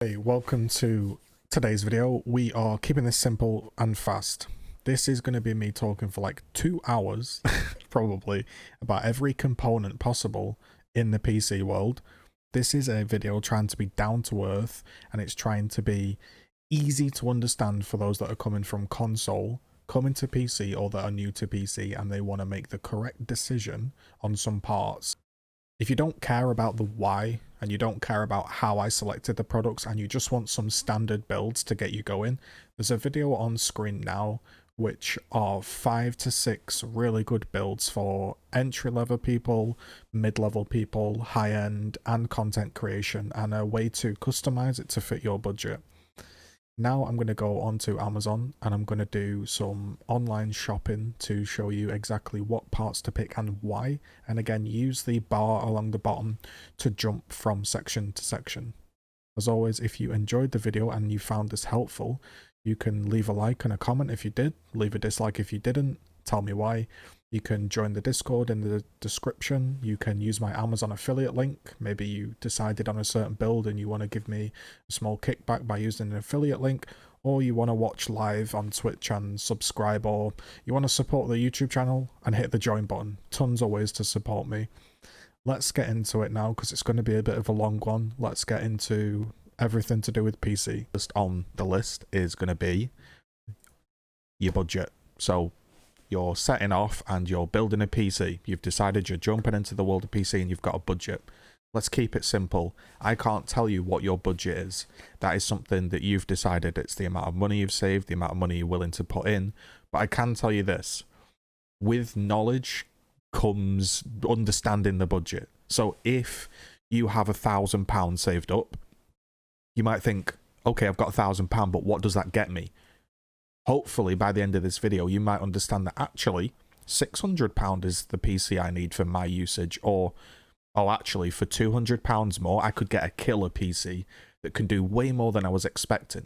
Hey, welcome to today's video. We are keeping this simple and fast. This is going to be me talking for like 2 hours, probably, about every component possible in the PC world. This is a video trying to be down to earth, and it's trying to be easy to understand for those that are coming from console, coming to PC, or that are new to PC and they want to make the correct decision on some parts. If you don't care about the why and you don't care about how I selected the products and you just want some standard builds to get you going, there's a video on screen now which are 5 to 6 really good builds for entry-level people, mid-level people, high-end, and content creation, and a way to customize it to fit your budget. Now I'm going to go onto Amazon and I'm going to do some online shopping to show you exactly what parts to pick and why. And again, use the bar along the bottom to jump from section to section. As always, if you enjoyed the video and you found this helpful, you can leave a like and a comment if you did, leave a dislike if you didn't, tell me why. You can join the Discord in the description. You can use my Amazon affiliate link. Maybe you decided on a certain build and you want to give me a small kickback by using an affiliate link, or you want to watch live on Twitch and subscribe, or you want to support the YouTube channel and hit the join button. Tons of ways to support me. Let's get into it now because it's going to be a bit of a long one. Let's get into everything to do with PC. Just on the list is going to be your budget. So you're setting off and you're building a PC. You've decided you're jumping into the world of PC and you've got a budget. Let's keep it simple. I can't tell you what your budget is. That is something that you've decided. It's the amount of money you've saved, the amount of money you're willing to put in. But I can tell you this. With knowledge comes understanding the budget. So if you have £1,000 saved up, you might think, okay, I've got £1,000, but what does that get me? Hopefully, by the end of this video, you might understand that actually £600 is the PC I need for my usage, or, oh, actually, for £200 more, I could get a killer PC that can do way more than I was expecting.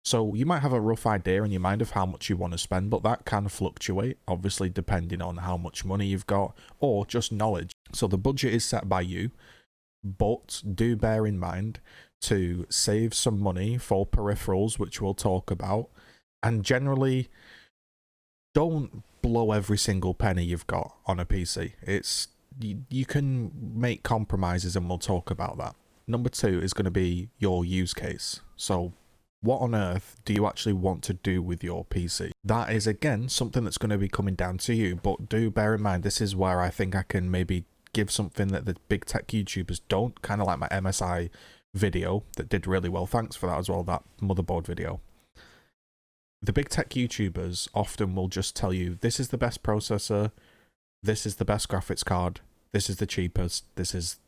So you might have a rough idea in your mind of how much you want to spend, but that can fluctuate, obviously, depending on how much money you've got, or just knowledge. So the budget is set by you, but do bear in mind to save some money for peripherals, which we'll talk about. And generally, don't blow every single penny you've got on a PC. You can make compromises and we'll talk about that. Number 2 is going to be your use case. So what on earth do you actually want to do with your PC? That is, again, something that's going to be coming down to you. But do bear in mind, this is where I think I can maybe give something that the big tech YouTubers don't. Kind of like my MSI video that did really well. Thanks for that as well, that motherboard video. The big tech YouTubers often will just tell you, this is the best processor, this is the best graphics card, this is the cheapest, this is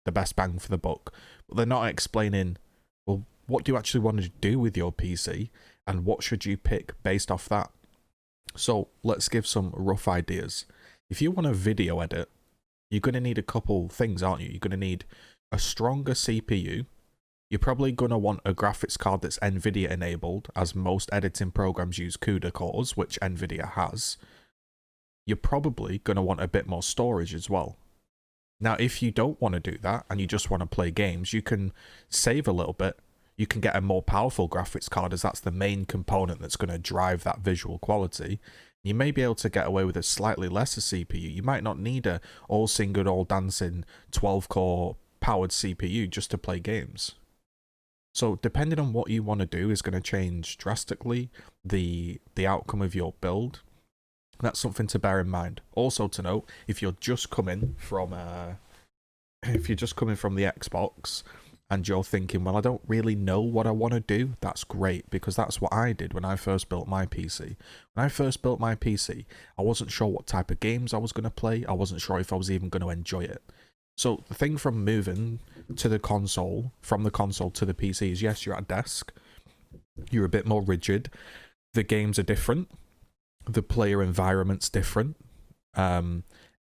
the best bang for the buck. But they're not explaining, well, what do you actually want to do with your PC, and what should you pick based off that? So let's give some rough ideas. If you want to video edit, you're going to need a couple things, aren't you? You're going to need a stronger CPU. You're probably going to want a graphics card that's NVIDIA enabled, as most editing programs use CUDA cores, which NVIDIA has. You're probably going to want a bit more storage as well. Now, if you don't want to do that, and you just want to play games, you can save a little bit. You can get a more powerful graphics card, as that's the main component that's going to drive that visual quality. You may be able to get away with a slightly lesser CPU. You might not need a all-singing, all-dancing 12-core powered CPU just to play games. So depending on what you want to do is going to change drastically the outcome of your build. That's something to bear in mind. Also to note, if you're just coming from the Xbox and you're thinking, well, I don't really know what I want to do, that's great, because that's what I did when I first built my PC. When I first built my PC, I wasn't sure what type of games I was going to play. I wasn't sure if I was even going to enjoy it. So the thing from moving to the console, from the console to the PC is, yes, you're at a desk, you're a bit more rigid, the games are different, the player environment's different,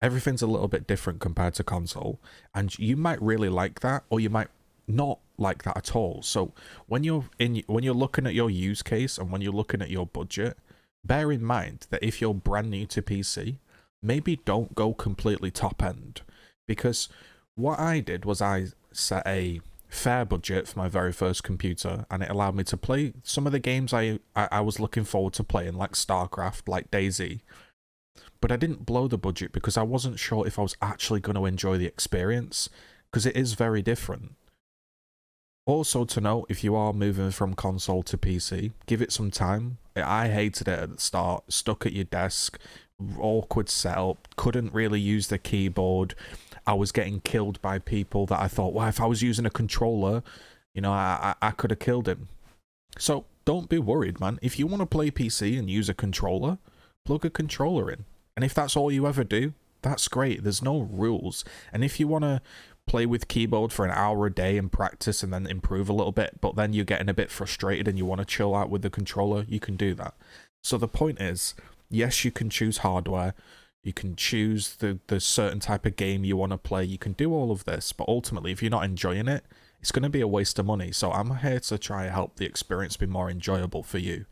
everything's a little bit different compared to console, and you might really like that, or you might not like that at all. So when you're looking at your use case and when you're looking at your budget, bear in mind that if you're brand new to PC, maybe don't go completely top end. Because what I did was I set a fair budget for my very first computer, and it allowed me to play some of the games I was looking forward to playing, like StarCraft, like DayZ. But I didn't blow the budget because I wasn't sure if I was actually going to enjoy the experience, because it is very different. Also to note, if you are moving from console to PC, give it some time. I hated it at the start, stuck at your desk, awkward setup, couldn't really use the keyboard. I was getting killed by people that I thought, well, if I was using a controller, you know, I could have killed him. So don't be worried, man. If you want to play PC and use a controller, plug a controller in. And if that's all you ever do, that's great. There's no rules. And if you want to play with keyboard for an hour a day and practice and then improve a little bit, but then you're getting a bit frustrated and you want to chill out with the controller, you can do that. So the point is, yes, you can choose hardware, you can choose the certain type of game you want to play, you can do all of this, but ultimately, if you're not enjoying it, it's going to be a waste of money. So I'm here to try and help the experience be more enjoyable for you.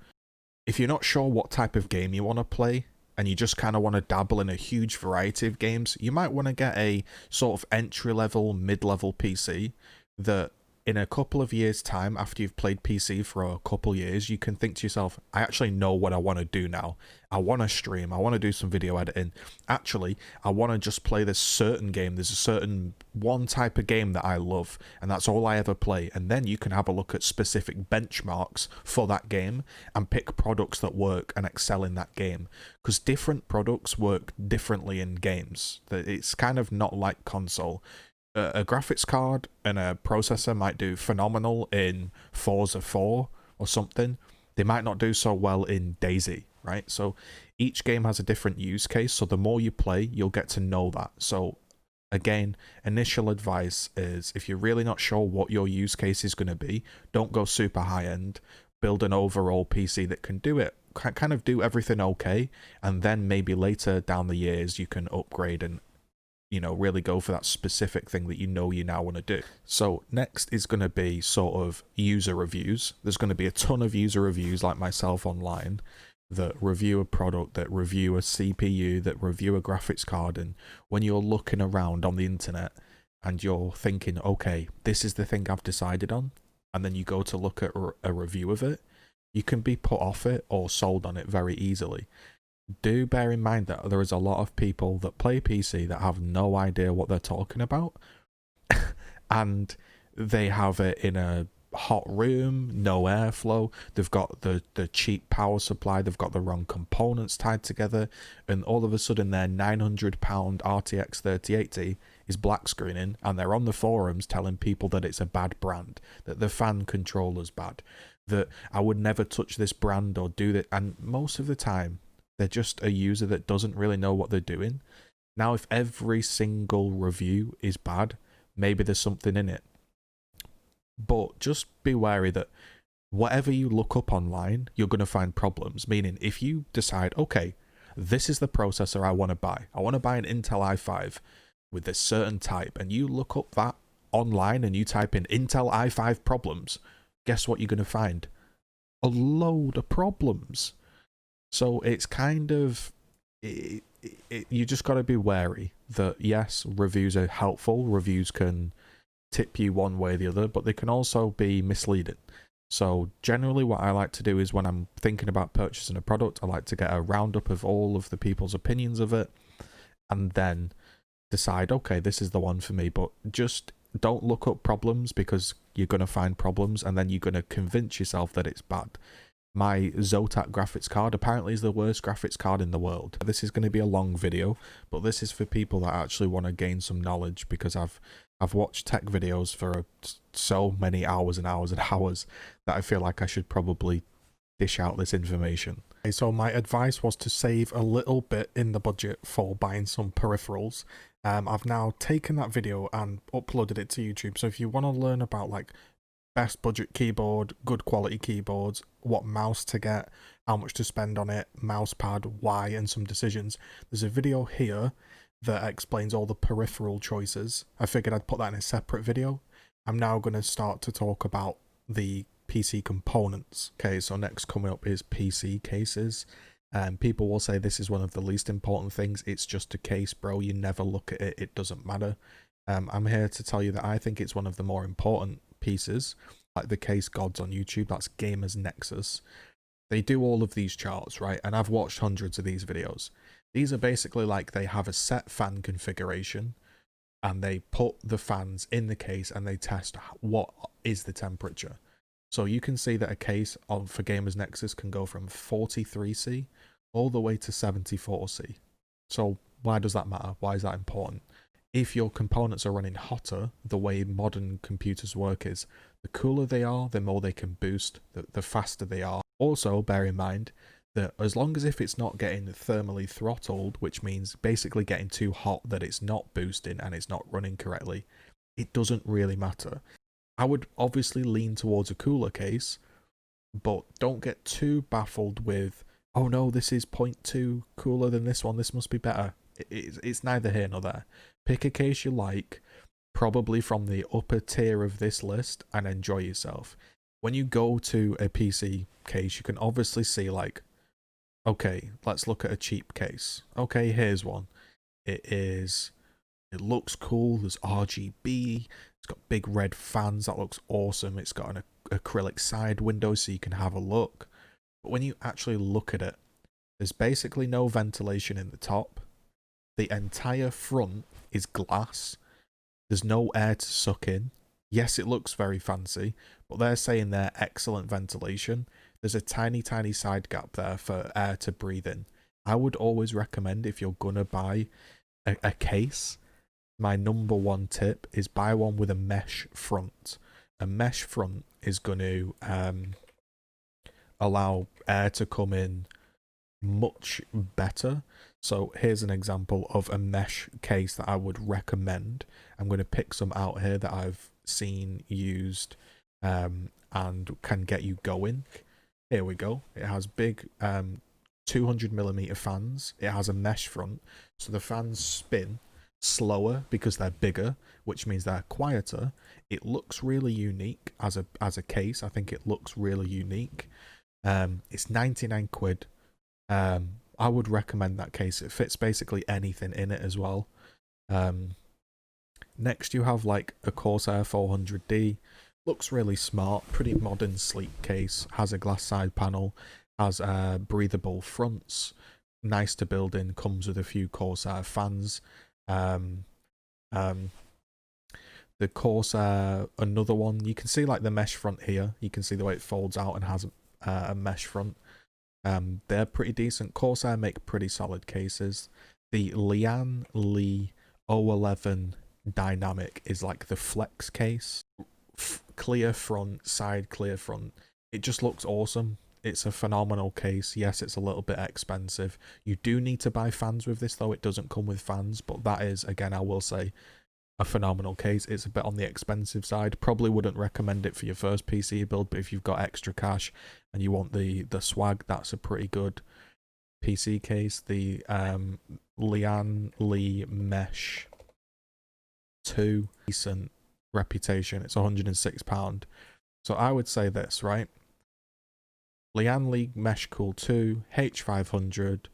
If you're not sure what type of game you want to play, and you just kind of want to dabble in a huge variety of games, you might want to get a sort of entry-level, mid-level PC that in a couple of years' time, after you've played PC for a couple years, you can think to yourself, I actually know what I want to do now. I want to stream, I want to do some video editing. Actually, I want to just play this certain game. There's a certain one type of game that I love, and that's all I ever play. And then you can have a look at specific benchmarks for that game and pick products that work and excel in that game. Because different products work differently in games. It's kind of not like console. A graphics card and a processor might do phenomenal in Forza 4 or something. They might not do so well in DayZ, right? So each game has a different use case, so the more you play, you'll get to know that. So again, initial advice is, if you're really not sure what your use case is going to be, don't go super high-end. Build an overall PC that can do it, kind of do everything okay, and then maybe later down the years you can upgrade and, you know, really go for that specific thing that you know you now want to do. So next is going to be sort of user reviews. There's going to be a ton of user reviews like myself online that review a product, that review a CPU, that review a graphics card. And when you're looking around on the internet and you're thinking, okay, this is the thing I've decided on, and then you go to look at a review of it, you can be put off it or sold on it very easily. Do bear in mind that there is a lot of people that play PC that have no idea what they're talking about, and they have it in a hot room, no airflow, they've got the cheap power supply, they've got the wrong components tied together, and all of a sudden their £900 RTX 3080 is black screening, and they're on the forums telling people that it's a bad brand, that the fan controller's bad, that I would never touch this brand or do that. And most of the time they're just a user that doesn't really know what they're doing. Now, if every single review is bad, maybe there's something in it. But just be wary that whatever you look up online, you're going to find problems. Meaning, if you decide, okay, this is the processor I want to buy. I want to buy an Intel i5 with this certain type. And you look up that online and you type in Intel i5 problems. Guess what you're going to find? A load of problems. So it's kind of, you just got to be wary that, yes, reviews are helpful. Reviews can tip you one way or the other, but they can also be misleading. So generally what I like to do is when I'm thinking about purchasing a product, I like to get a roundup of all of the people's opinions of it and then decide, okay, this is the one for me. But just don't look up problems, because you're going to find problems and then you're going to convince yourself that it's bad. My Zotac graphics card apparently is the worst graphics card in the world. This is going to be a long video, but this is for people that actually want to gain some knowledge, because I've watched tech videos for so many hours and hours and hours that I feel like I should probably dish out this information. Okay, so my advice was to save a little bit in the budget for buying some peripherals. I've now taken that video and uploaded it to YouTube. So if you want to learn about like best budget keyboard, good quality keyboards, what mouse to get, how much to spend on it, mouse pad, why, and some decisions, there's a video here that explains all the peripheral choices. I figured I'd put that in a separate video. I'm now going to start to talk about the PC components. Okay, so next coming up is PC cases. People will say this is one of the least important things. It's just a case, bro. You never look at it. It doesn't matter. I'm here to tell you that I think it's one of the more important pieces, like the case gods on YouTube, that's Gamers Nexus. They do all of these charts, right? And I've watched hundreds of these videos. These are basically like they have a set fan configuration and they put the fans in the case and they test what is the temperature. So you can see that a case for Gamers Nexus can go from 43C all the way to 74C. So why does that matter? Why is that important? If your components are running hotter, the way modern computers work is the cooler they are, the more they can boost, the faster they are. Also, bear in mind that as long as if it's not getting thermally throttled, which means basically getting too hot that it's not boosting and it's not running correctly, it doesn't really matter. I would obviously lean towards a cooler case, but don't get too baffled with, oh no, this is 0.2 cooler than this one, this must be better. It's neither here nor there. Pick a case you like, probably from the upper tier of this list, and enjoy yourself. When you go to a PC case, you can obviously see like, okay, let's look at a cheap case. Okay, here's one. It looks cool, there's RGB, it's got big red fans, that looks awesome. It's got an acrylic side window so you can have a look. But when you actually look at it, there's basically no ventilation in the top. The entire front is glass. There's no air to suck in. Yes, it looks very fancy, but they're saying they're excellent ventilation. There's a tiny, tiny side gap there for air to breathe in. I would always recommend, if you're gonna buy a case, my number one tip is buy one with a mesh front. A mesh front is going to allow air to come in much better. So here's an example of a mesh case that I would recommend. I'm going to pick some out here that I've seen used and can get you going. Here we go. It has big 200mm fans. It has a mesh front, so the fans spin slower because they're bigger, which means they're quieter. It looks really unique as a case. I think it looks really unique. It's 99 quid. I would recommend that case. It fits basically anything in it as well. Next you have like a Corsair 400D. Looks really smart, pretty modern, sleek case. Has a glass side panel, has breathable fronts, nice to build in, comes with a few Corsair fans. The Corsair, another one, you can see like the mesh front here. You can see the way it folds out and has a mesh front. They're pretty decent. Corsair make pretty solid cases. The Lian Li 011 Dynamic is like the flex case. Clear front, side clear front. It just looks awesome. It's a phenomenal case. Yes, it's a little bit expensive. You do need to buy fans with this though. It doesn't come with fans, but that is, again, I will say, a phenomenal case. It's a bit on the expensive side. Probably wouldn't recommend it for your first PC build, but if you've got extra cash and you want the swag, that's a pretty good PC case. The Lian Li Mesh 2, decent reputation. It's £106. So I would say this, right? Lian Li Mesh Cool 2, H500.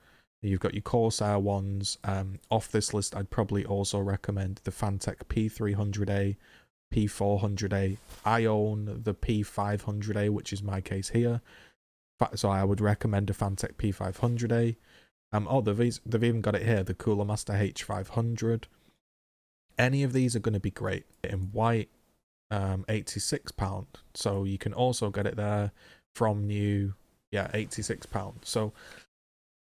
You've got your Corsair ones. Off this list, I'd probably also recommend the Fantech P300A, P400A. I own the P500A, which is my case here. So I would recommend a Fantech P500A. Oh, they've even got it here, the Cooler Master H500. Any of these are going to be great. In white, £86. So you can also get it there from new, yeah, £86. So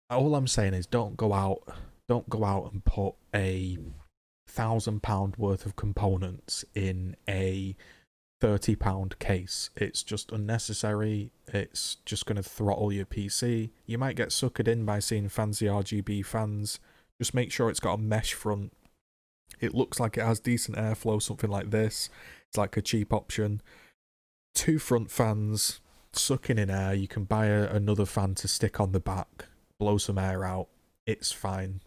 all I'm saying is don't go out and put £1,000 worth of components in a £30 case. It's just unnecessary. It's just going to throttle your PC. You might get suckered in by seeing fancy RGB fans. Just make sure it's got a mesh front. It looks like it has decent airflow, something like this. It's like a cheap option. 2 front fans, sucking in air. You can buy another fan to stick on the back, blow some air out. It's fine.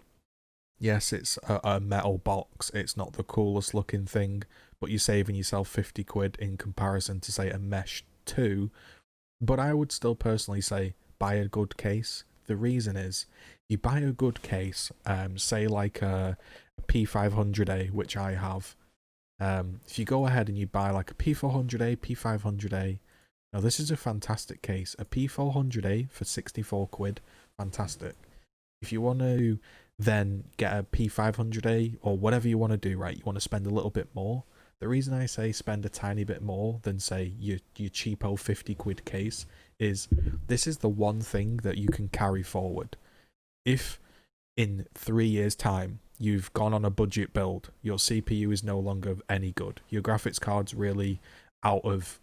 Yes, it's a metal box. It's not the coolest looking thing, but you're saving yourself 50 quid in comparison to, say, a Mesh 2. But I would still personally say buy a good case. The reason is, you buy a good case, say like a P500A, which I have, If you go ahead and you buy like a P400A, P500A, now this is a fantastic case. A P400A for 64 quid, fantastic. If you want to then get a P500A or whatever you want to do, right, you want to spend a little bit more. The reason I say spend a tiny bit more than say your cheapo 50 quid case is this is the one thing that you can carry forward. If in 3 years time you've gone on a budget build, your CPU is no longer any good, your graphics card's really out of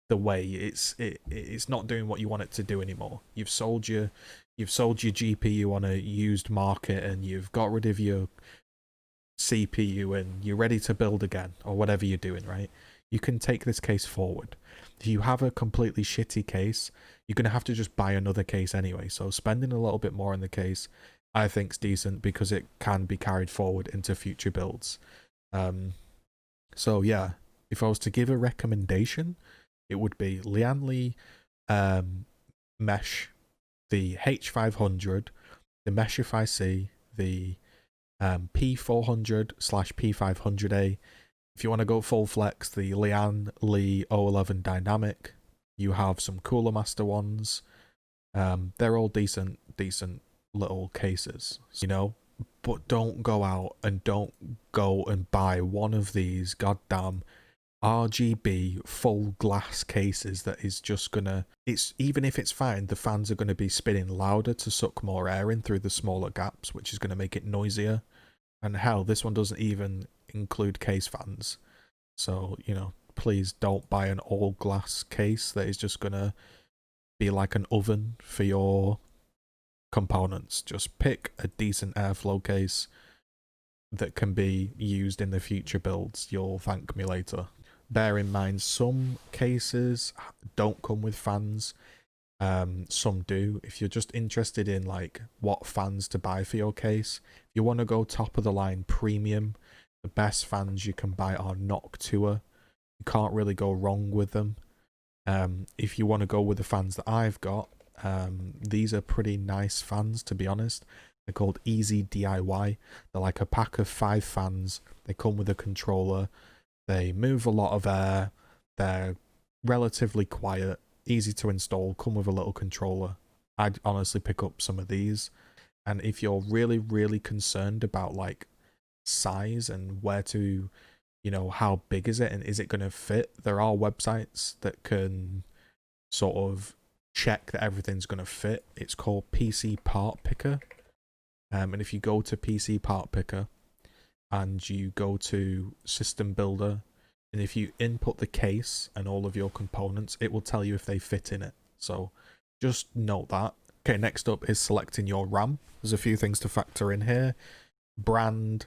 the way, it's not doing what you want it to do anymore, you've sold your GPU on a used market and you've got rid of your CPU and you're ready to build again or whatever you're doing, right? You can take this case forward. If you have a completely shitty case, you're going to have to just buy another case anyway, so spending a little bit more in the case I think is decent because it can be carried forward into future builds. So yeah, if I was to give a recommendation, it would be Lianli Mesh, the H500, the Meshify C, the P400/P500A. If you want to go full flex, the Lian Li 011 Dynamic. You have some Cooler Master ones. They're all decent little cases, you know, but don't go out and don't go and buy one of these goddamn RGB full glass cases that is just gonna, it's, even if it's fine, the fans are going to be spinning louder to suck more air in through the smaller gaps, which is going to make it noisier. And hell, this one doesn't even include case fans, so you know, please don't buy an all glass case that is just gonna be like an oven for your components. Just pick a decent airflow case that can be used in the future builds. You'll thank me later. Bear in mind, some cases don't come with fans, some do. If you're just interested in like what fans to buy for your case, if you want to go top of the line premium, the best fans you can buy are Noctua. You can't really go wrong with them. If you want to go with the fans that I've got, these are pretty nice fans, to be honest. They're called Easy DIY. They're like a pack of 5 fans. They come with a controller. They move a lot of air. They're relatively quiet, easy to install, come with a little controller. I'd honestly pick up some of these. And if you're really concerned about like size and where to, you know, how big is it and is it going to fit, there are websites that can sort of check that everything's going to fit. It's called PC Part Picker. And if you go to PC Part Picker and you go to System Builder, and if you input the case and all of your components, it will tell you if they fit in it. So just note that. Okay, next up is selecting your RAM. There's a few things to factor in here. Brand,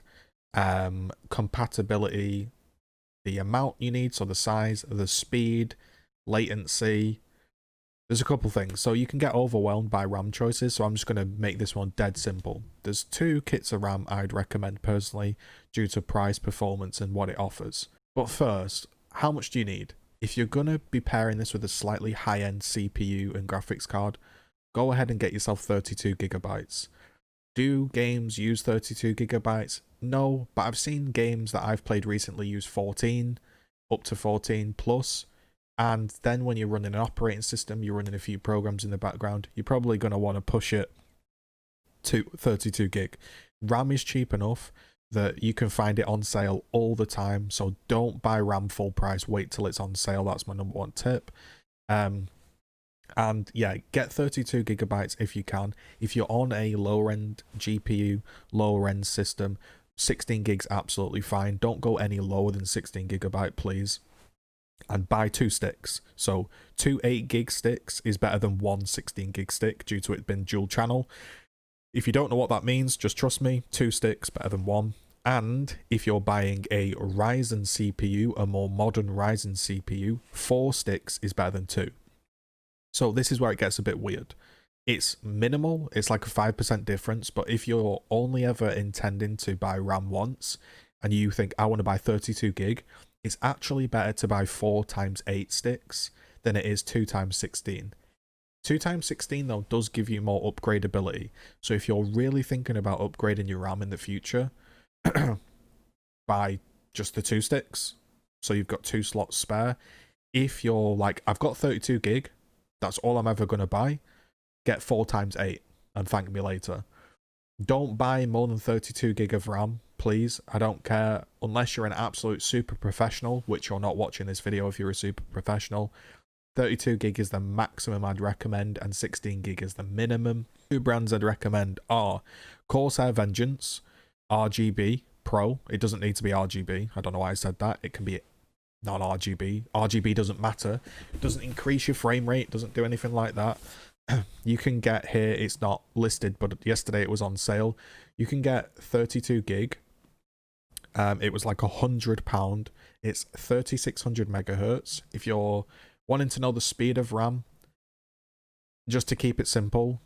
compatibility, the amount you need, so the size, the speed, latency. There's a couple things, so you can get overwhelmed by RAM choices, so I'm just going to make this one dead simple. There's 2 kits of RAM I'd recommend personally due to price, performance, and what it offers. But first, how much do you need? If you're going to be pairing this with a slightly high-end CPU and graphics card, go ahead and get yourself 32 gigabytes. Do games use 32 gigabytes? No, but I've seen games that I've played recently use 14, up to 14 plus. And then when you're running an operating system, you're running a few programs in the background, you're probably going to want to push it to 32 gig. RAM is cheap enough that you can find it on sale all the time, so don't buy RAM full price, wait till it's on sale. That's my number 1 tip. And yeah, get 32 gigabytes if you can. If you're on a lower end GPU, lower end system, 16 gigs absolutely fine. Don't go any lower than 16 gigabyte, please. And buy 2 sticks. So 2 8 gig sticks is better than 1 16 gig stick due to it being dual channel. If you don't know what that means, just trust me, 2 sticks better than 1. And if you're buying a Ryzen CPU, a more modern Ryzen CPU, 4 sticks is better than 2. So this is where it gets a bit weird. It's minimal, it's like a 5% difference, but if you're only ever intending to buy RAM once and you think I want to buy 32 gig, it's actually better to buy 4 times 8 sticks than it is 2 times 16. 2 times 16 though does give you more upgradability. So if you're really thinking about upgrading your RAM in the future, buy just the 2 sticks. So you've got 2 slots spare. If you're like, I've got 32 gig, that's all I'm ever going to buy, get 4 times 8 and thank me later. Don't buy more than 32 gig of RAM, please. I don't care, unless you're an absolute super professional, which you're not watching this video if you're a super professional. 32 gig is the maximum I'd recommend, and 16 gig is the minimum. 2 brands I'd recommend are Corsair Vengeance RGB Pro. It doesn't need to be RGB. I don't know why I said that. It can be non-RGB. RGB doesn't matter. It doesn't increase your frame rate. It doesn't do anything like that. You can get here, it's not listed, but yesterday it was on sale. You can get 32 gig. It was like £100. It's 3600 megahertz. If you're wanting to know the speed of RAM, just to keep it simple,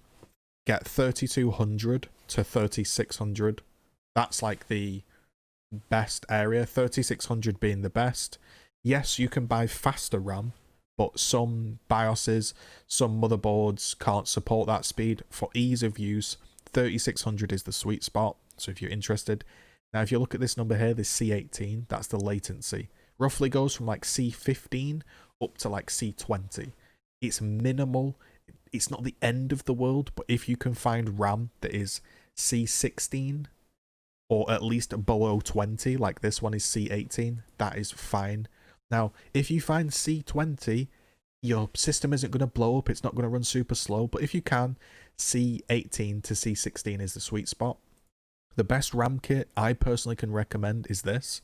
get 3200 to 3600. That's like the best area, 3600 being the best. Yes, you can buy faster RAM, but some BIOSes, some motherboards can't support that speed. For ease of use, 3600 is the sweet spot. So if you're interested. Now, if you look at this number here, this C18, that's the latency. Roughly goes from like C15 up to like C20. It's minimal. It's not the end of the world, but if you can find RAM that is C16 or at least below 20, like this one is C18, that is fine. Now, if you find C20, your system isn't going to blow up. It's not going to run super slow. But if you can, C18 to C16 is the sweet spot. The best RAM kit I personally can recommend is this.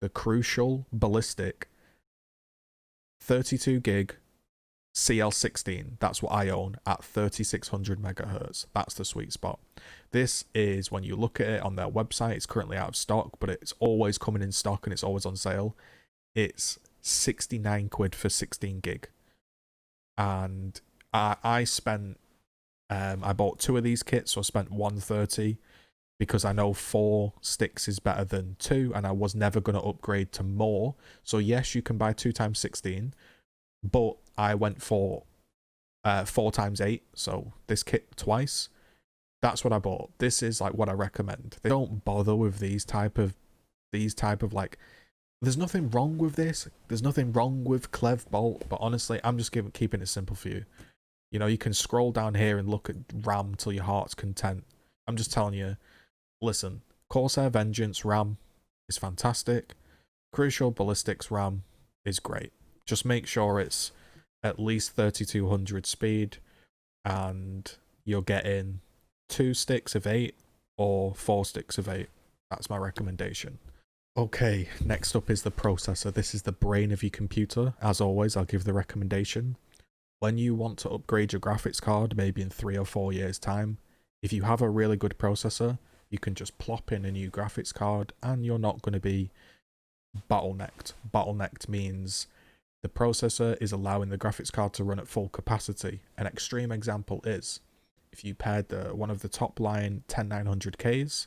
The Crucial Ballistic 32 gig CL16. That's what I own at 3600 megahertz. That's the sweet spot. This is, when you look at it on their website, it's currently out of stock, but it's always coming in stock and it's always on sale. It's 69 quid for 16 gig. And I spent, I bought 2 of these kits, so I spent 130 because I know 4 sticks is better than 2, and I was never going to upgrade to more. So yes, you can buy 2 times 16, but I went for 4 times 8, so this kit twice. That's what I bought. This is like what I recommend. They don't bother with these type of like, there's nothing wrong with this. There's nothing wrong with Clev Bolt, but honestly, I'm just keeping it simple for you. You know, you can scroll down here and look at RAM till your heart's content. I'm just telling you, listen, Corsair Vengeance RAM is fantastic. Crucial Ballistics RAM is great. Just make sure it's at least 3200 speed and you're getting 2 sticks of 8 or 4 sticks of 8. That's my recommendation. Okay, next up is the processor. This is the brain of your computer. As always, I'll give the recommendation. When you want to upgrade your graphics card, maybe in 3 or 4 years' time, if you have a really good processor, you can just plop in a new graphics card and you're not going to be bottlenecked. Bottlenecked means the processor is allowing the graphics card to run at full capacity. An extreme example is if you paired one of the top line 10900Ks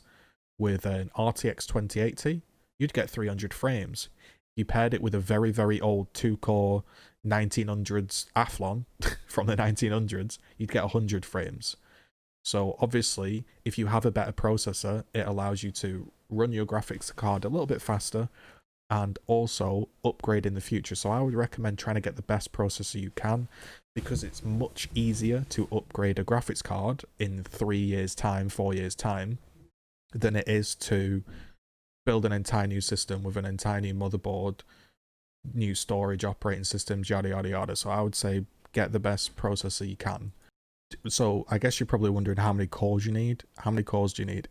with an RTX 2080, you'd get 300 frames. You paired it with a very, very old 2-core 1900s Athlon from the 1900s, you'd get 100 frames. So obviously, if you have a better processor, it allows you to run your graphics card a little bit faster and also upgrade in the future. So I would recommend trying to get the best processor you can, because it's much easier to upgrade a graphics card in 3 years' time, 4 years' time, than it is to build an entire new system with an entire new motherboard, new storage, operating systems, yada yada yada. So I would say get the best processor you can. So I guess you're probably wondering how many cores you need. How many cores do you need?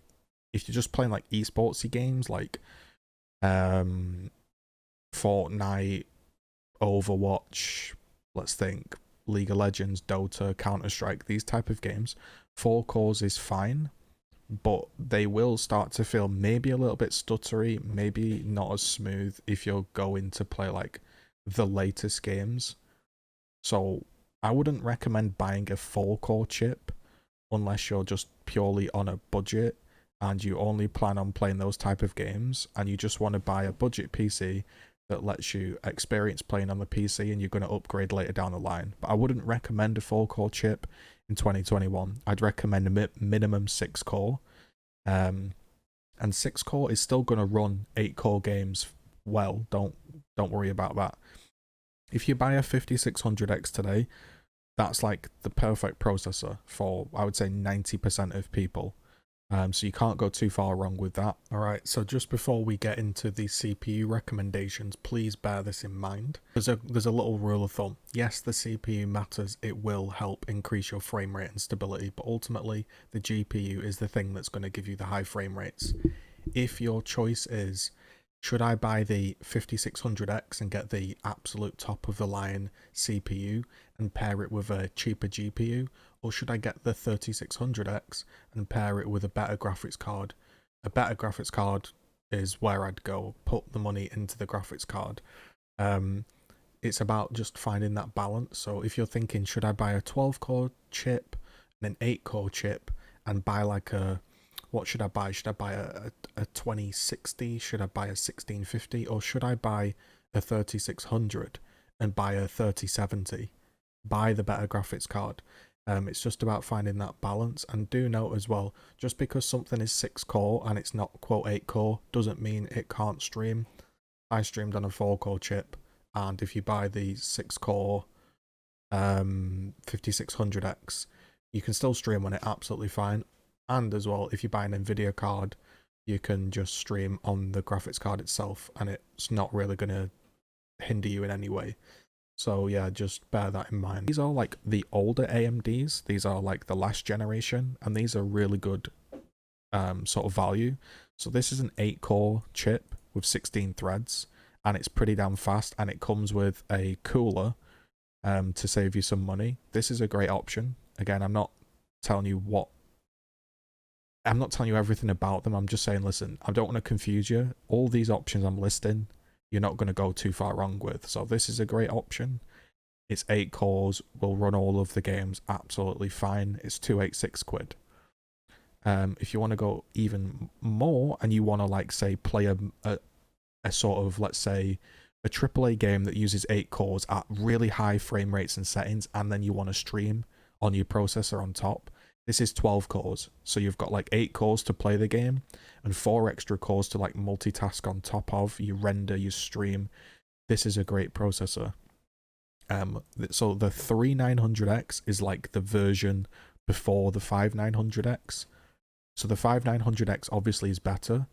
If you're just playing like esportsy games like Fortnite, Overwatch, let's think, League of Legends, Dota, Counter-Strike, these type of games, 4 cores is fine, but they will start to feel maybe a little bit stuttery, maybe not as smooth if you're going to play like the latest games. So I wouldn't recommend buying a 4-core chip unless you're just purely on a budget and you only plan on playing those type of games and you just want to buy a budget PC that lets you experience playing on the PC and you're going to upgrade later down the line. But I wouldn't recommend a 4-core chip in 2021. I'd recommend a minimum 6-core. And 6-core is still going to run 8-core games well. Don't worry about that. If you buy a 5600X today, that's like the perfect processor for, I would say, 90% of people. So you can't go too far wrong with that. All right, so just before we get into the CPU recommendations, please bear this in mind. There's a little rule of thumb. Yes, the CPU matters. It will help increase your frame rate and stability, but ultimately the GPU is the thing that's going to give you the high frame rates. If your choice is, should I buy the 5600X and get the absolute top of the line CPU and pair it with a cheaper GPU, or should I get the 3600X and pair it with a better graphics card? A better graphics card is where I'd go. Put the money into the graphics card. It's about just finding that balance. So if you're thinking, should I buy a 12-core chip and an 8-core chip and buy like a, what should I buy? Should I buy a 2060? Should I buy a 1650? Or should I buy a 3600 and buy a 3070? Buy the better graphics card. It's just about finding that balance. And do note as well, just because something is 6-core and it's not quote 8-core doesn't mean it can't stream. I streamed on a 4-core chip, and if you buy the 6-core 5600X, you can still stream on it absolutely fine. And as well, if you buy an NVIDIA card, you can just stream on the graphics card itself, and it's not really going to hinder you in any way. So yeah, just bear that in mind. These are like the older AMDs. These are like the last generation, and these are really good sort of value. So this is an 8-core chip with 16 threads, and it's pretty damn fast, and it comes with a cooler to save you some money. This is a great option. Again, I'm not telling you everything about them. I'm just saying, listen, I don't want to confuse you. All these options I'm listing, you're not going to go too far wrong with. So this is a great option. It's 8 cores, will run all of the games absolutely fine. It's 286 quid. If you want to go even more and you want to, like, say, play a sort of, let's say, a AAA game that uses 8 cores at really high frame rates and settings, and then you want to stream on your processor on top, this is 12 cores. So you've got like 8 cores to play the game and 4 extra cores to like multitask on top of. You render, you stream. This is a great processor. So the 3900X is like the version before the 5900X. So the 5900X obviously is better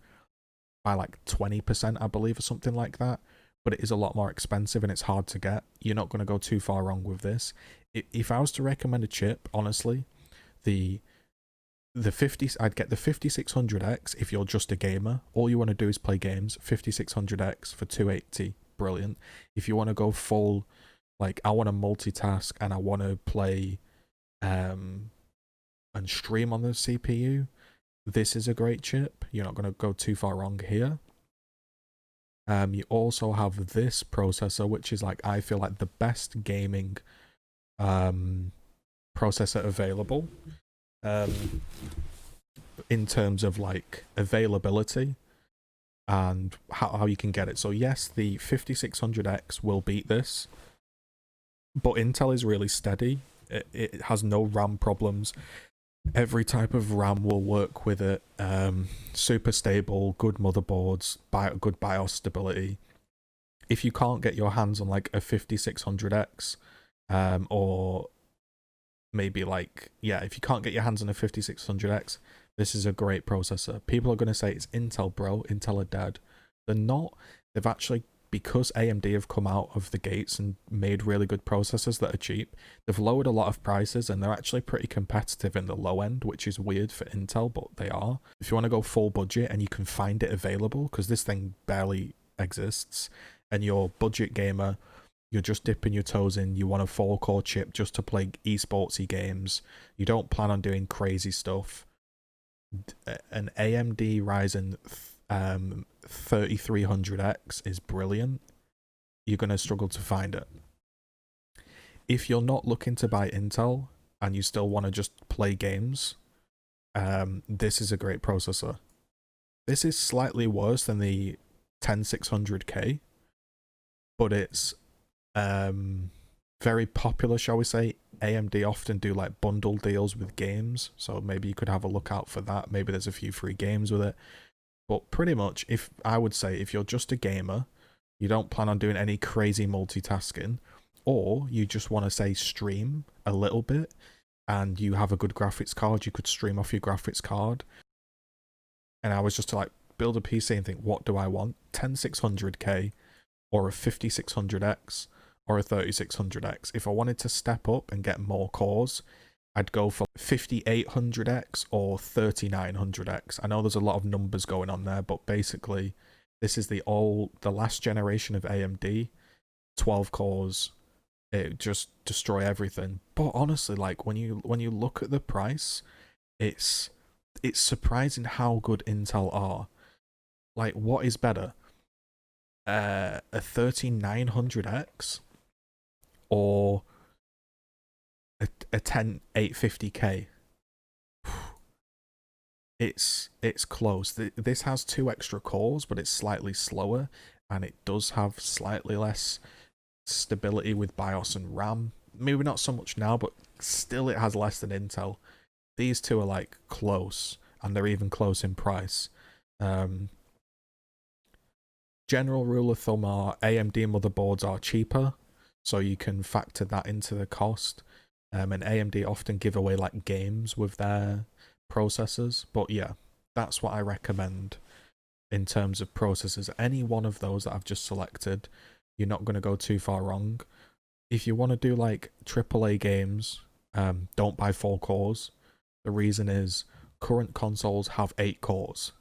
by like 20%, I believe, or something like that. But it is a lot more expensive and it's hard to get. You're not going to go too far wrong with this. If I was to recommend a chip, honestly, I'd get the 5600X if you're just a gamer. All you want to do is play games. 5600X for 280, brilliant. If you want to go full, like, I want to multitask and I want to play and stream on the CPU, this is a great chip. You're not going to go too far wrong here. You also have this processor, which is like, I feel like the best gaming processor available in terms of like availability and how you can get it. So yes, the 5600X will beat this, but Intel is really steady. It has no RAM problems. Every type of RAM will work with it. Super stable, good motherboards, good BIOS stability. If you can't get your hands on like a 5600X or maybe like, yeah, if you can't get your hands on a 5600X, this is a great processor. People are going to say it's Intel, bro. Intel are dead. They're not. They've actually, because AMD have come out of the gates and made really good processors that are cheap, they've lowered a lot of prices and they're actually pretty competitive in the low end, which is weird for Intel, but they are. If you want to go full budget and you can find it available, because this thing barely exists, and you're a budget gamer, you're just dipping your toes in, you want a 4-core chip just to play esportsy games, you don't plan on doing crazy stuff, an AMD Ryzen 3300X is brilliant. You're going to struggle to find it. If you're not looking to buy Intel and you still want to just play games, this is a great processor. This is slightly worse than the 10600K, but it's very popular, shall we say. AMD often do like bundle deals with games, so maybe you could have a look out for that. Maybe there's a few free games with it. But pretty much, if I would say, if you're just a gamer you don't plan on doing any crazy multitasking, or you just want to say stream a little bit and you have a good graphics card, you could stream off your graphics card. And I was just to like build a PC and think, what do I want? 10600K or a 5600X or a 3600X. If I wanted to step up and get more cores, I'd go for 5800X or 3900X. I know there's a lot of numbers going on there, but basically this is the last generation of AMD, 12 cores. It just destroy everything. But honestly, like when you look at the price, it's surprising how good Intel are. Like, what is better? A 13900X or a 10850K? It's close. This has 2 extra cores, but it's slightly slower, and it does have slightly less stability with BIOS and RAM. Maybe not so much now, but still it has less than Intel. These two are like close, and they're even close in price. General rule of thumb are AMD motherboards are cheaper, so you can factor that into the cost. And AMD often give away like games with their processors. But yeah, that's what I recommend in terms of processors. Any one of those that I've just selected, you're not going to go too far wrong. If you want to do like AAA games, don't buy 4 cores. The reason is current consoles have 8 cores.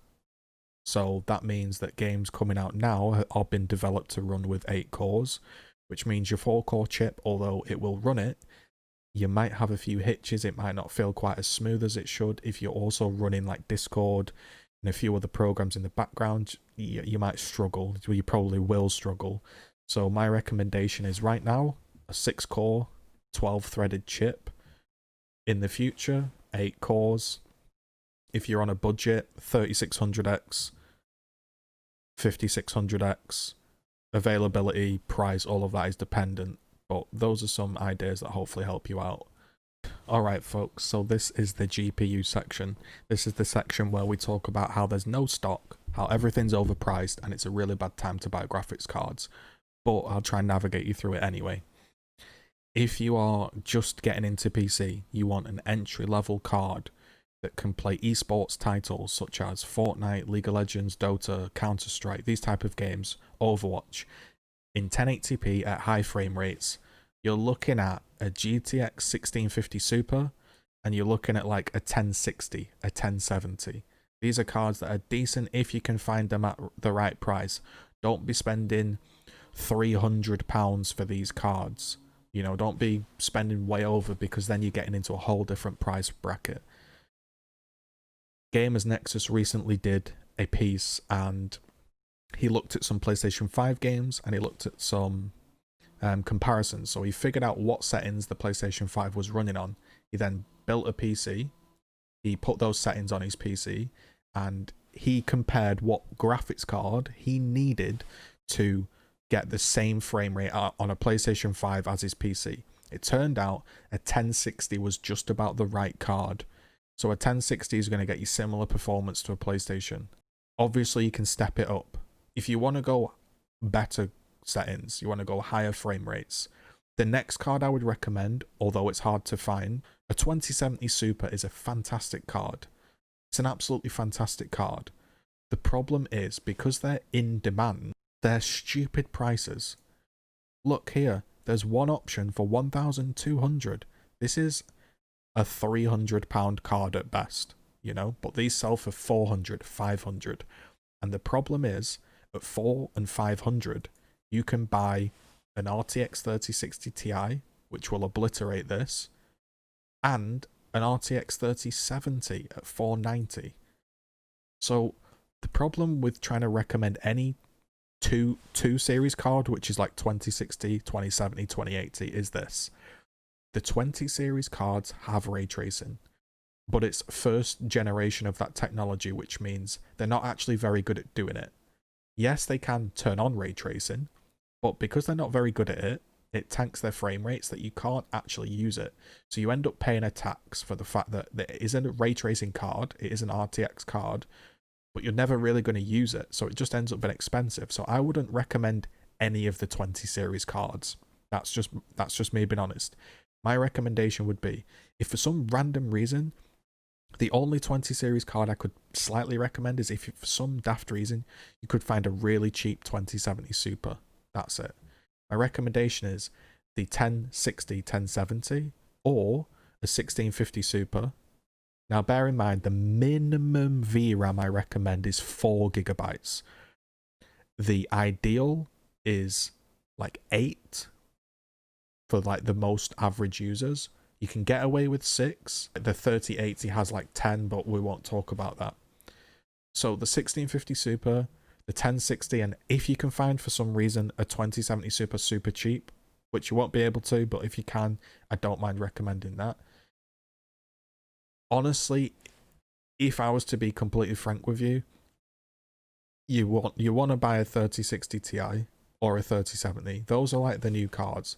So that means that games coming out now are being developed to run with 8 cores, which means your 4-core chip, although it will run it, you might have a few hitches. It might not feel quite as smooth as it should. If you're also running like Discord and a few other programs in the background, you might struggle. You probably will struggle. So my recommendation is right now, a 6-core, 12-threaded chip. In the future, 8 cores. If you're on a budget, 3600X, 5600X, availability, price, all of that is dependent. But those are some ideas that hopefully help you out. Alright folks, so this is the GPU section. This is the section where we talk about how there's no stock, how everything's overpriced, and it's a really bad time to buy graphics cards. But I'll try and navigate you through it anyway. If you are just getting into PC, you want an entry-level card that can play esports titles such as Fortnite, League of Legends, Dota, Counter-Strike, these type of games, Overwatch, in 1080p at high frame rates, you're looking at a GTX 1650 Super, and you're looking at like a 1060, a 1070. These are cards that are decent if you can find them at the right price. Don't be spending £300 for these cards. You know, don't be spending way over, because then you're getting into a whole different price bracket. Gamers Nexus recently did a piece, and he looked at some PlayStation 5 games and he looked at some comparisons. So he figured out what settings the PlayStation 5 was running on. He then built a PC, he put those settings on his PC, and he compared what graphics card he needed to get the same frame rate on a PlayStation 5 as his PC. It turned out a 1060 was just about the right card. So a 1060 is going to get you similar performance to a PlayStation. Obviously, you can step it up. If you want to go better settings, you want to go higher frame rates, the next card I would recommend, although it's hard to find, a 2070 Super is a fantastic card. It's an absolutely fantastic card. The problem is, because they're in demand, they're stupid prices. Look here, there's one option for 1,200. This is a £300 card at best, you know, but these sell for 400, 500. And the problem is, at 400 and 500, you can buy an RTX 3060 Ti, which will obliterate this, and an RTX 3070 at 490. So the problem with trying to recommend any two series card, which is like 2060, 2070, 2080, is this. The 20 series cards have ray tracing, but it's first generation of that technology, which means they're not actually very good at doing it. Yes, they can turn on ray tracing, but because they're not very good at it, it tanks their frame rates that you can't actually use it. So you end up paying a tax for the fact that it isn't a ray tracing card, it is an RTX card, but you're never really going to use it, so it just ends up being expensive. So I wouldn't recommend any of the 20 series cards. That's just me being honest. My recommendation would be, if for some random reason, the only 20 series card I could slightly recommend is if for some daft reason you could find a really cheap 2070 Super. That's it. My recommendation is the 1060 1070 or a 1650 Super. Now bear in mind, the minimum VRAM I recommend is 4 gigabytes. The ideal is like 8 for like the most average users. You can get away with 6. The 3080 has like 10, but we won't talk about that. So the 1650 Super, the 1060, and if you can find for some reason a 2070 Super super cheap, which you won't be able to, but if you can, I don't mind recommending that. Honestly, if I was to be completely frank with you, you want to buy a 3060 Ti or a 3070. Those are like the new cards.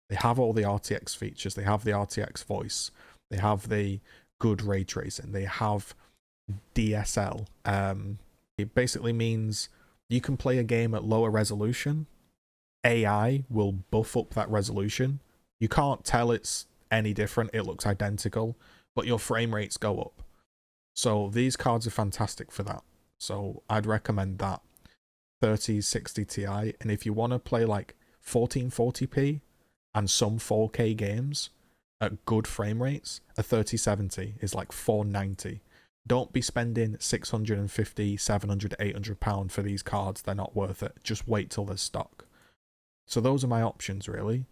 They have all the RTX features. They have the RTX voice. They have the good ray tracing. They have DSL. It basically means you can play a game at lower resolution. AI will buff up that resolution. You can't tell it's any different. It looks identical, but your frame rates go up. So these cards are fantastic for that. So I'd recommend that 3060 Ti. And if you want to play like 1440p and some 4K games at good frame rates, a 3070 is like 490. Don't be spending 650, 700, 800 pounds for these cards. They're not worth it. Just wait till there's stock. So those are my options, really.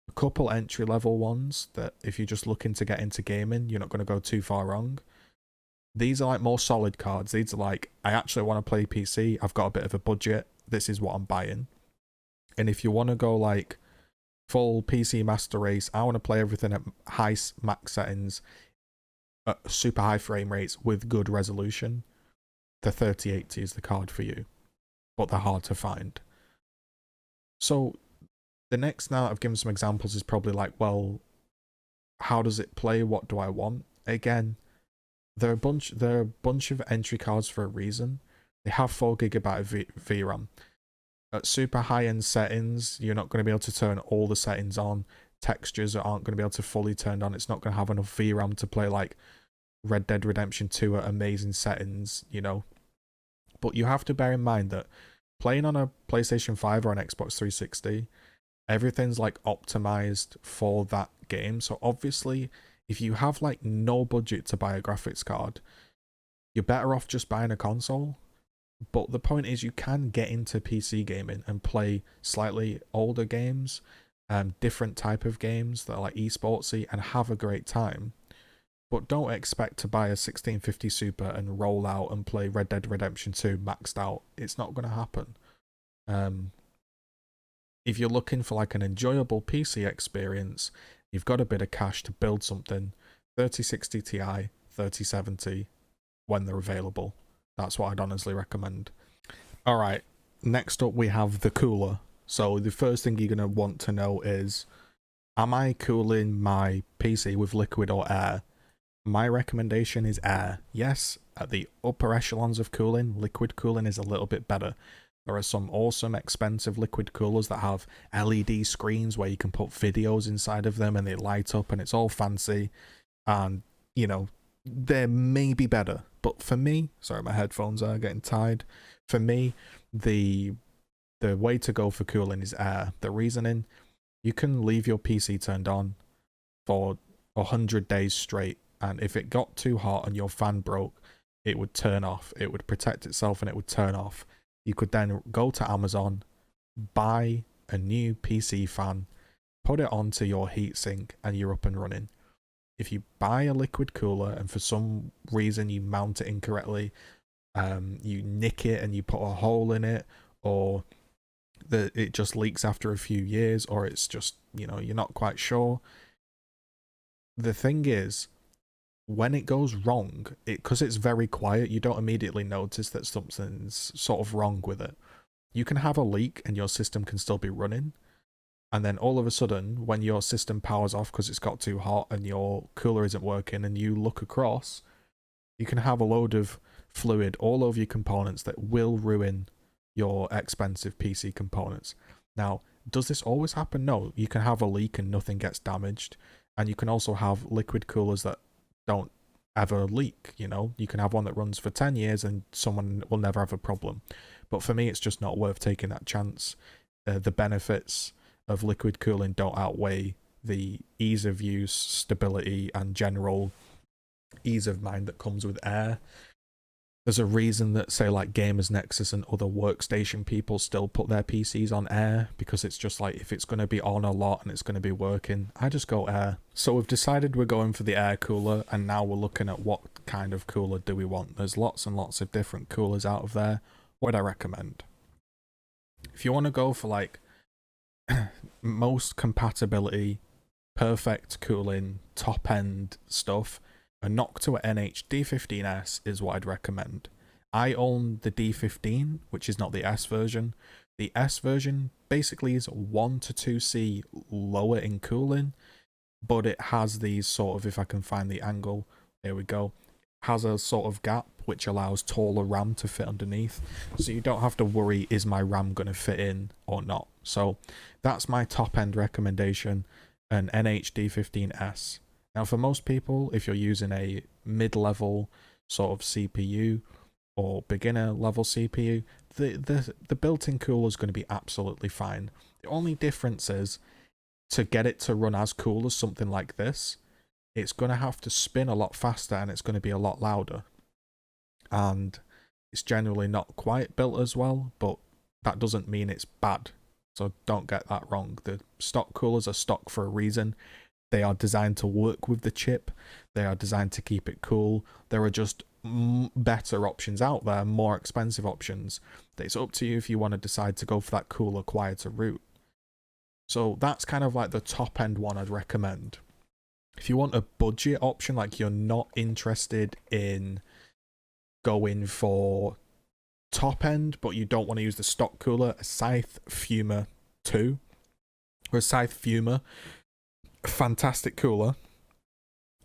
A couple entry level ones that if you're just looking to get into gaming, you're not going to go too far wrong. These are like more solid cards. These are like, I actually want to play PC. I've got a bit of a budget. This is what I'm buying. And if you want to go like full PC master race, I want to play everything at high max settings, at super high frame rates with good resolution, the 3080 is the card for you. But they're hard to find. So the next, now that I've given some examples, is probably like, well, how does it play? What do I want? Again, they're a bunch of entry cards for a reason. They have 4 GB VRAM. At super high-end settings, you're not going to be able to turn all the settings on. Textures aren't going to be able to fully turn on. It's not going to have enough VRAM to play like Red Dead Redemption 2 at amazing settings, you know. But you have to bear in mind that playing on a PlayStation 5 or an Xbox 360, everything's like optimized for that game. So obviously, if you have like no budget to buy a graphics card, you're better off just buying a console. But the point is, you can get into PC gaming and play slightly older games, different type of games that are like esportsy, and have a great time. But don't expect to buy a 1650 Super and roll out and play Red Dead Redemption 2 maxed out. It's not going to happen. If you're looking for like an enjoyable PC experience, you've got a bit of cash to build something, 3060 Ti, 3070, when they're available. That's what I'd honestly recommend. Alright, next up we have the cooler. So the first thing you're going to want to know is, am I cooling my PC with liquid or air? My recommendation is air. Yes, at the upper echelons of cooling, liquid cooling is a little bit better. There are some awesome expensive liquid coolers that have LED screens where you can put videos inside of them and they light up and it's all fancy. And, you know, they may be better. But for me, sorry, my headphones are getting tired. For me, the way to go for cooling is air. The reasoning, you can leave your PC turned on for 100 days straight. And if it got too hot and your fan broke, it would turn off. It would protect itself and it would turn off. You could then go to Amazon, buy a new PC fan, put it onto your heatsink, and you're up and running. If you buy a liquid cooler and for some reason you mount it incorrectly, you nick it and you put a hole in it, or it just leaks after a few years, or it's just, you know, you're not quite sure. The thing is, when it goes wrong, because it's very quiet, you don't immediately notice that something's sort of wrong with it. You can have a leak and your system can still be running, and then all of a sudden, when your system powers off because it's got too hot and your cooler isn't working, and you look across, you can have a load of fluid all over your components that will ruin your expensive PC components. Now, does this always happen? No, you can have a leak and nothing gets damaged. And you can also have liquid coolers that don't ever leak, you know? You can have one that runs for 10 years and someone will never have a problem. But for me, it's just not worth taking that chance. The benefits of liquid cooling don't outweigh the ease of use, stability, and general ease of mind that comes with air. There's a reason that, say, like Gamers Nexus and other workstation people still put their PCs on air, because it's just like, if it's going to be on a lot and it's going to be working, I just go air. So we've decided we're going for the air cooler, and now we're looking at what kind of cooler do we want. There's lots and lots of different coolers out of there. What would I recommend? If you want to go for like most compatibility, perfect cooling, top end stuff, a Noctua NH-D15S is what I'd recommend. I own the D15, which is not the S version. The S version basically is 1 to 2C lower in cooling, but it has these sort of, if I can find the angle, there we go, has a sort of gap which allows taller RAM to fit underneath, so you don't have to worry, is my RAM going to fit in or not? So that's my top end recommendation, an NH-D15S. Now, for most people, if you're using a mid-level sort of CPU or beginner-level CPU, the built-in cooler is going to be absolutely fine. The only difference is, to get it to run as cool as something like this, it's going to have to spin a lot faster and it's going to be a lot louder. And it's generally not quite built as well, but that doesn't mean it's bad. So don't get that wrong. The stock coolers are stock for a reason. They are designed to work with the chip. They are designed to keep it cool. There are just better options out there, more expensive options. It's up to you if you want to decide to go for that cooler, quieter route. So that's kind of like the top end one I'd recommend. If you want a budget option, like you're not interested in going for top end, but you don't want to use the stock cooler, a Scythe Fumer 2 or a Scythe Fumer, fantastic cooler,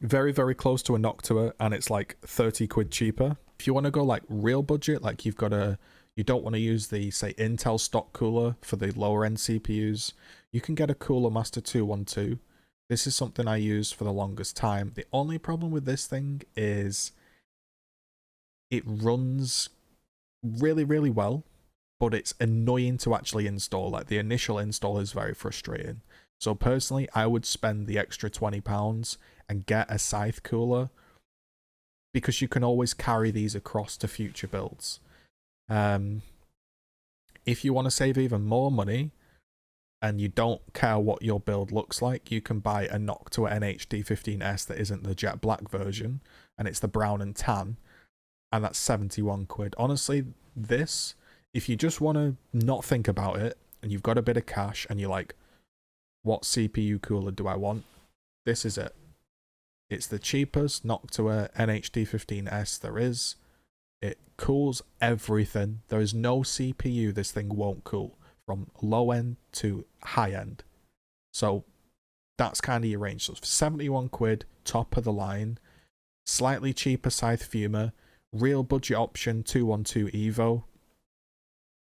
very close to a Noctua, and it's like 30 quid cheaper. If you want to go like real budget, like you don't want to use the, say, Intel stock cooler for the lower end CPUs, you can get a Cooler Master 212. This is something I used for the longest time. The only problem with this thing is it runs really well, but it's annoying to actually install. Like, the initial install is very frustrating. So personally, I would spend the extra £20 and get a Scythe cooler, because you can always carry these across to future builds. If you want to save even more money and you don't care what your build looks like, you can buy a Noctua NH-D15S that isn't the jet black version, and it's the brown and tan, and that's 71 quid. Honestly, this, if you just want to not think about it and you've got a bit of cash and you're like, what CPU cooler do I want? This is it. It's the cheapest Noctua NH-D15S there is. It cools everything. There is no CPU this thing won't cool, from low end to high end. So that's kind of your range. So for 71 quid, top of the line, slightly cheaper Scythe Fumer, real budget option 212 Evo,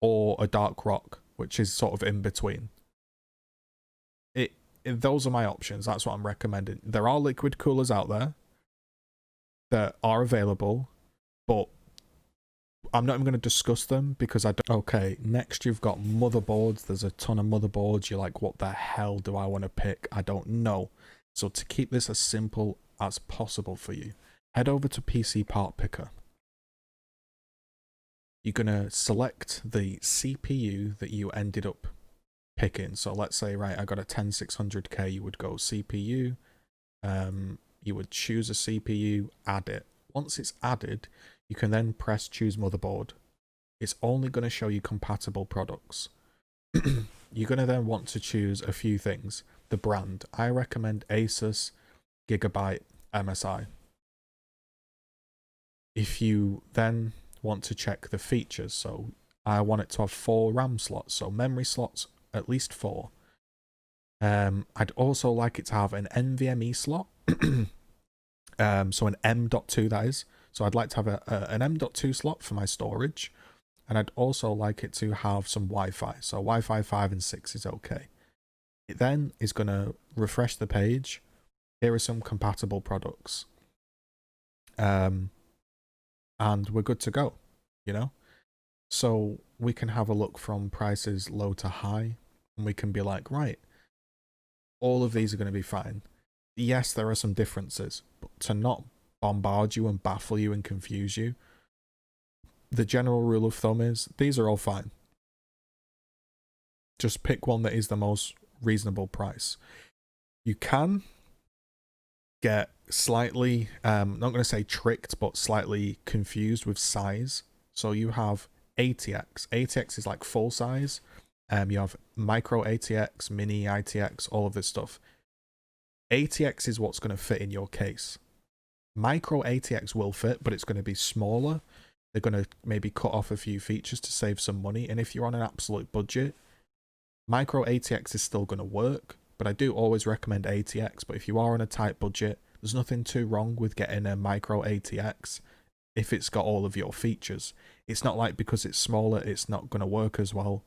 or a Dark Rock, which is sort of in between. Those are my options. That's what I'm recommending. There are liquid coolers out there that are available, but I'm not even going to discuss them because I don't. Okay, next you've got motherboards. There's a ton of motherboards. You're like, what the hell do I want to pick? I don't know. So to keep this as simple as possible for you, head over to PC Part Picker. You're going to select the CPU that you ended up picking. So let's say, right, I got a 10600K, you would go CPU, you would choose a CPU, add it. Once it's added, you can then press choose motherboard. It's only going to show you compatible products. You're going to then want to choose a few things. The brand, I recommend Asus, GGZII, MSI. If you then want to check the features, so I want it to have 4 RAM slots, so memory slots at least 4. I'd also like it to have an NVMe slot, so an M.2 that is. So I'd like to have an M.2 slot for my storage. and I'd also like it to have some Wi-Fi. So Wi-Fi 5 and 6 is okay. It then is going to refresh the page. Here are some compatible products. And we're good to go, you know? So we can have a look from prices low to high, and we can be like, right, all of these are going to be fine. Yes, there are some differences, but to not bombard you and baffle you and confuse you, the general rule of thumb is these are all fine. Just pick one that is the most reasonable price. You can get slightly, not going to say tricked, but slightly confused with size. So you have ATX. ATX is like full size. You have micro ATX, mini ITX, all of this stuff. ATX is what's going to fit in your case. Micro ATX will fit, but it's going to be smaller. They're going to maybe cut off a few features to save some money. And if you're on an absolute budget, micro ATX is still going to work. But I do always recommend ATX. But if you are on a tight budget, there's nothing too wrong with getting a micro ATX if it's got all of your features. It's not like because it's smaller, it's not going to work as well.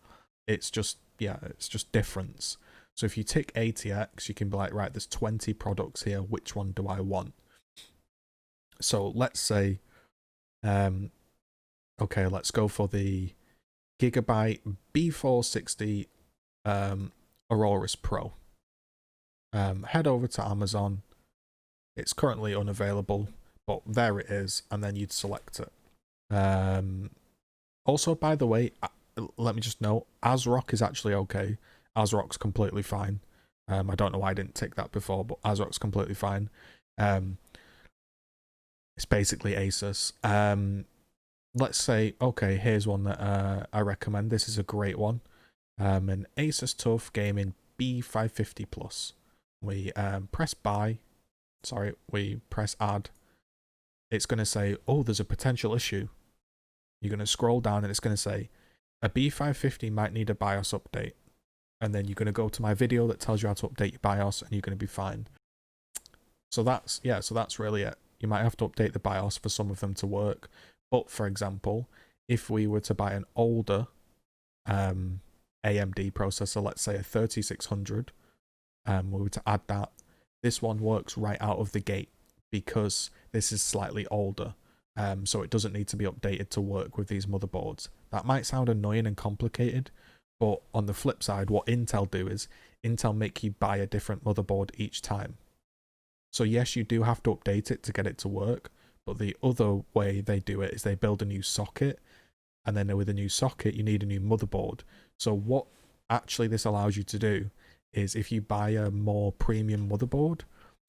It's just, yeah, it's just difference. So if you tick ATX, you can be like, right, there's 20 products here. Which one do I want? So let's say, okay, let's go for the Gigabyte B460 Aurorus Pro. Head over to Amazon. It's currently unavailable, but there it is, and then you'd select it. Also, by the way, let me just note, ASRock is actually okay. ASRock's completely fine. I don't know why I didn't tick that before, but ASRock's completely fine. It's basically Asus. Let's say, okay, here's one that I recommend. This is a great one. An Asus TUF Gaming B550 Plus. We press buy. Sorry, we press add. It's going to say, oh, there's a potential issue. You're going to scroll down and it's going to say, a B550 might need a BIOS update. And then you're going to go to my video that tells you how to update your BIOS and you're going to be fine. So that's, yeah, so that's really it. You might have to update the BIOS for some of them to work. But for example, if we were to buy an older AMD processor, let's say a 3600, we were to add that, this one works right out of the gate because this is slightly older. So it doesn't need to be updated to work with these motherboards. That might sound annoying and complicated, but on the flip side, what Intel do is Intel make you buy a different motherboard each time. So yes, you do have to update it to get it to work, but the other way they do it is they build a new socket, and then with a new socket, you need a new motherboard. So what actually this allows you to do is if you buy a more premium motherboard,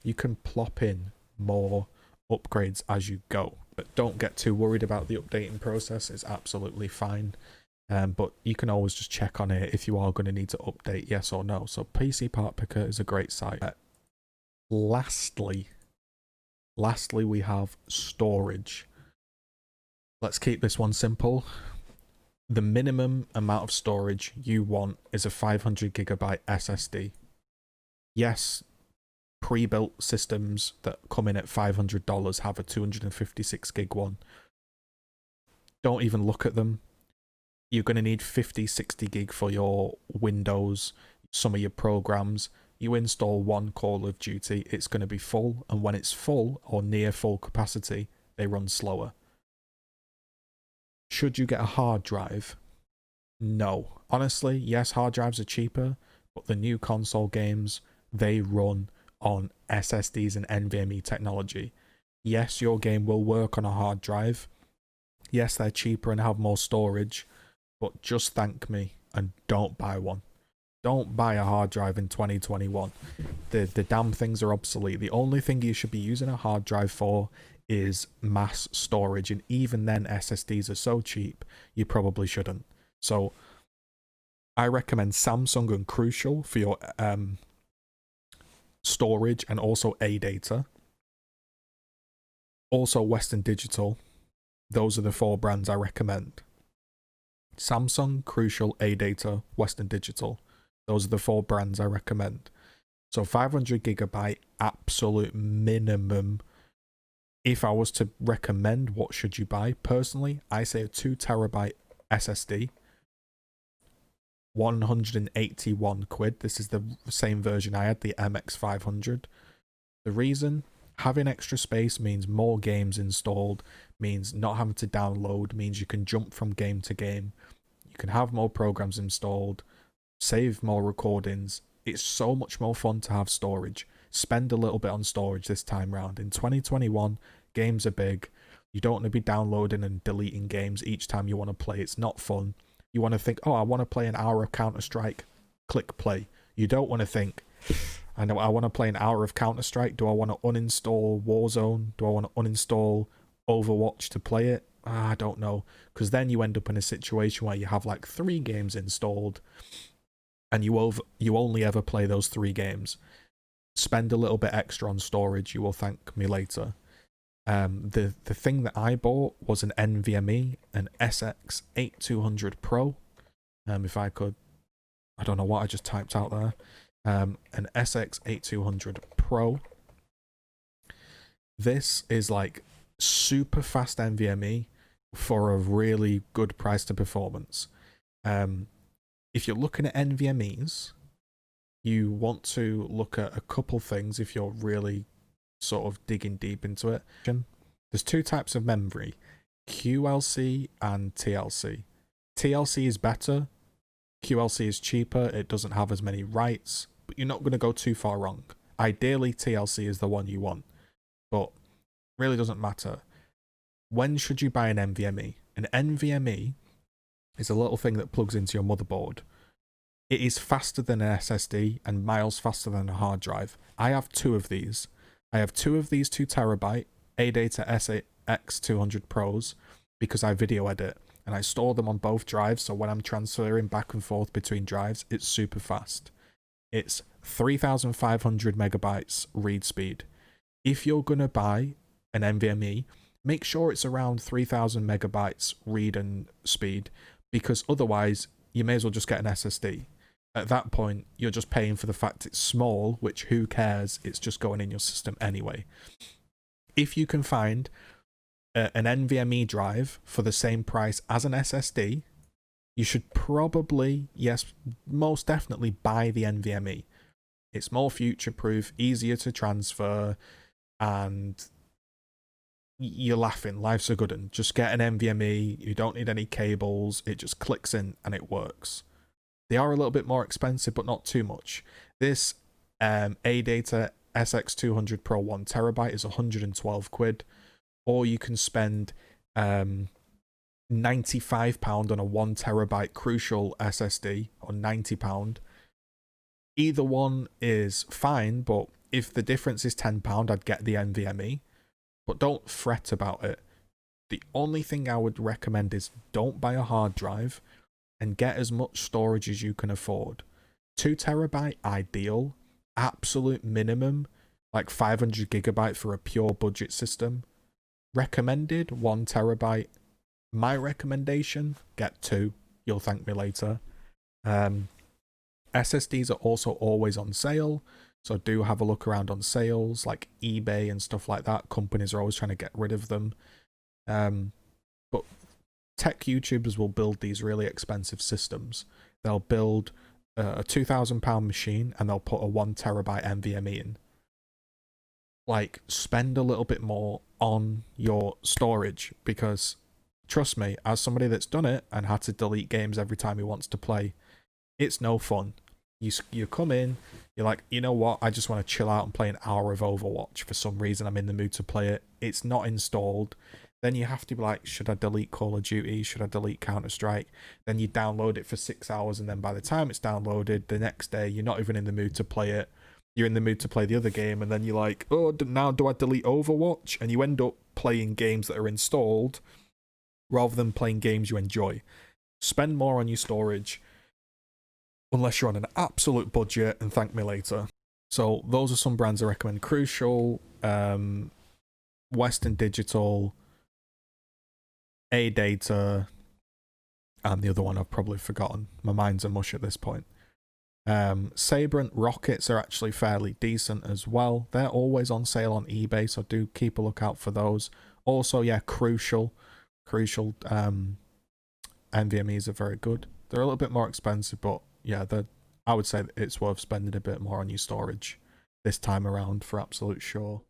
you can plop in more upgrades as you go. But don't get too worried about the updating process. It's absolutely fine. But you can always just check on it if you are going to need to update, yes or no. So PC Part Picker is a great site. Lastly, we have storage. Let's keep this one simple. The minimum amount of storage you want is a 500 gigabyte SSD. Yes, pre-built systems that come in at $500 have a 256 gig one. Don't even look at them. You're going to need 50, 60 gig for your Windows, some of your programs. You install one Call of Duty, it's going to be full, and when it's full or near full capacity, they run slower. Should you get a hard drive? No. Honestly, yes, hard drives are cheaper, but the new console games, they run on SSDs and NVMe technology. Yes, your game will work on a hard drive. Yes, they're cheaper and have more storage, but just thank me and don't buy one. Don't buy a hard drive in 2021. The damn things are obsolete. The only thing you should be using a hard drive for is mass storage, and even then SSDs are so cheap you probably shouldn't. So I recommend Samsung and Crucial for your storage and also ADATA. Also Western Digital. Those are the 4 brands I recommend. Samsung, Crucial, ADATA, Western Digital. Those are the 4 brands I recommend. So 500 gigabyte absolute minimum. If I was to recommend what should you buy, personally, I say a 2 terabyte SSD. 181 quid. This is the same version I had, the MX500. The reason, having extra space means more games installed, means not having to download, means you can jump from game to game. You can have more programs installed, save more recordings. It's so much more fun to have storage. Spend a little bit on storage this time round. In 2021, games are big. You don't want to be downloading and deleting games each time you want to play. It's not fun. You want to think, oh, I want to play an hour of Counter-Strike. Click play. You don't want to think, I know I want to play an hour of Counter-Strike. Do I want to uninstall Warzone? Do I want to uninstall Overwatch to play it? I don't know. Because then you end up in a situation where you have like 3 games installed and you only ever play those 3 games. Spend a little bit extra on storage. You will thank me later. The thing that I bought was an NVMe, an SX8200 Pro. If I could, I don't know what I just typed out there. An SX8200 Pro. This is like super fast NVMe for a really good price to performance. If you're looking at NVMEs, you want to look at a couple things if you're really sort of digging deep into it. There's 2 types of memory, QLC and TLC. TLC is better, QLC is cheaper, it doesn't have as many writes, but you're not going to go too far wrong. Ideally, TLC is the one you want, but really doesn't matter. When should you buy an NVMe? An NVMe is a little thing that plugs into your motherboard. It is faster than an SSD and miles faster than a hard drive. I have 2 of these. I have 2 of these 2TB ADATA SX200 Pros because I video edit and I store them on both drives, so when I'm transferring back and forth between drives, it's super fast. It's 3,500 megabytes read speed. If you're going to buy an NVMe, make sure it's around 3,000 megabytes read and speed, because otherwise you may as well just get an SSD. At that point, you're just paying for the fact it's small, which who cares, it's just going in your system anyway. If you can find an NVMe drive for the same price as an SSD, you should probably, yes, most definitely buy the NVMe. It's more future-proof, easier to transfer, and you're laughing, life's a good one. Just get an NVMe, you don't need any cables, it just clicks in and it works. They are a little bit more expensive, but not too much. This ADATA SX200 Pro 1TB is 112 quid, or you can spend £95 on a 1TB Crucial SSD, or £90. Either one is fine, but if the difference is £10, I'd get the NVMe, but don't fret about it. The only thing I would recommend is don't buy a hard drive and get as much storage as you can afford. 2TB ideal, absolute minimum, like 500 gigabyte for a pure budget system. Recommended 1TB. My recommendation, get 2. You'll thank me later. SSDs are also always on sale, so do have a look around on sales like eBay and stuff like that. Companies are always trying to get rid of them. But tech YouTubers will build these really expensive systems. They'll build a £2,000 machine and they'll put a 1TB NVMe in. Like, spend a little bit more on your storage, because trust me, as somebody that's done it and had to delete games every time he wants to play, it's no fun. You come in, you're like, you know what, I just want to chill out and play an hour of Overwatch. For some reason, I'm in the mood to play it. It's not installed. Then you have to be like, should I delete Call of Duty? Should I delete Counter-Strike? Then you download it for 6 hours, and then by the time it's downloaded, the next day, you're not even in the mood to play it. You're in the mood to play the other game, and then you're like, oh, now do I delete Overwatch? And you end up playing games that are installed rather than playing games you enjoy. Spend more on your storage, unless you're on an absolute budget, and thank me later. So those are some brands I recommend. Crucial, Western Digital, ADATA, and the other one I've probably forgotten. My mind's a mush at this point. Sabrent Rockets are actually fairly decent as well. They're always on sale on eBay, so do keep a lookout for those. Also, yeah, Crucial NVMEs are very good. They're a little bit more expensive, but yeah, I would say that it's worth spending a bit more on your storage this time around for absolute sure.